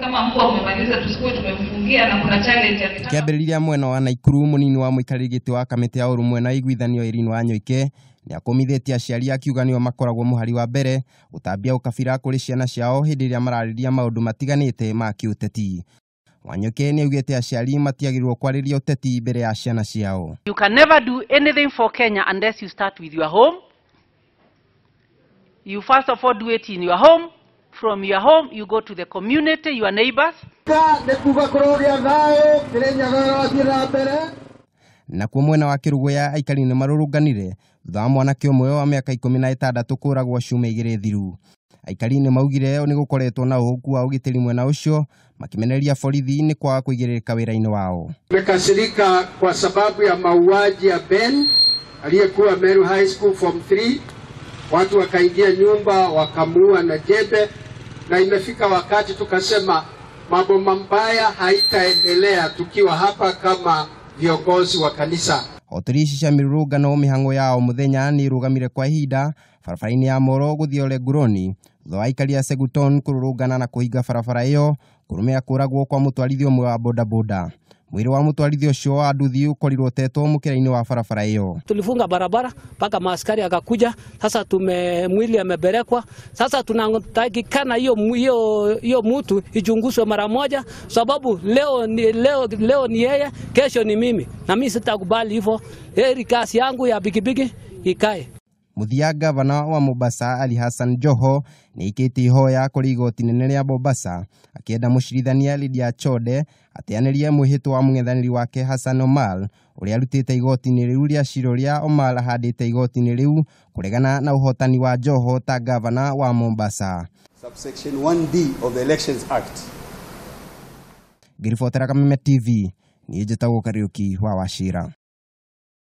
Kama mkuu umemaliza tusikue tumemfungia na kuna challenge ya mitano. Kiambiriria mwena wa Naikuru munini wa muikarigiti wa kamite ya urumwe na iguithanio Irene wa Nyoike ni akomithetie aciari akiuga nio makoragwo muhari wa mbere utambia ukabira kuri ciana ciao hindi iria marariria maundu matiganite ma kiuteti. Wanyoike ni augite aciari matiagirwo kwariria uteti mbere ya ciana ciao. You can never do anything for Kenya unless you start with your home. You first of all do it in your home. From your home, you go to the community, your neighbors. Na kwa mwena wa Kirugo ya aikari ni marurunganire thutha wa mwanake umwe wa miaka 16 kuragwo ciumia igiri thiru. Aikari ni maugire ni gukoretwo na uhuku wa ugitiri mwena ucio makimeneria borithi ni kwa kuigiririka wira-ini wao. Tumekasirika kwa sababu ya mauaji ya Ben aliyekuwa Meru High School form 3. Watu wakaingia nyumba wakamuua na jembe, na imefika wakati tukasema mambo mabaya haitaendelea tukiwa hapa kama viongozi wa kanisa. Otirici cia mirurungano mihango yao muthenya ni rugamire kwa ihinda barabara-ini ya Moro guthii Ole Nguroni thutha wa aikari ya Seguton kururungana na kuhinga barabara iyo kurumia kuragwo kwa mutwarithia umwe wa bodaboda. Mwiri wa mutwarithia ucio wa nduthi ukorirwo tetwo mukira-ini wa barabara iyo. Tulifunga barabara mpaka maaskari akakuja. Sasa mwili amebelekwa. Sasa tunatakikana hiyo mtu ichunguzwe mara moja, sababu leo ni yeye, kesho ni mimi, na mimi sitakubali hivyo. Heri kasi yangu ya bigibigi ikae. Muthia gavana wa Mombasa Ali Hassan Joho ni ikiti ihoya kuri igoti nene ria Mombasa akienda mucirithania Lydia Chode ateanirie muhito wa mung'ethaniri wake Hassan Omar uria arutite igoti-ini riu ria ciro ria Omar handite igoti-ini riu kuregana na uhotani wa Joho ta gavana wa Mombasa. Subsection 1D of the Elections Act. Girifotera Kameme TV ni njitagwo Kariuki wa Wachira.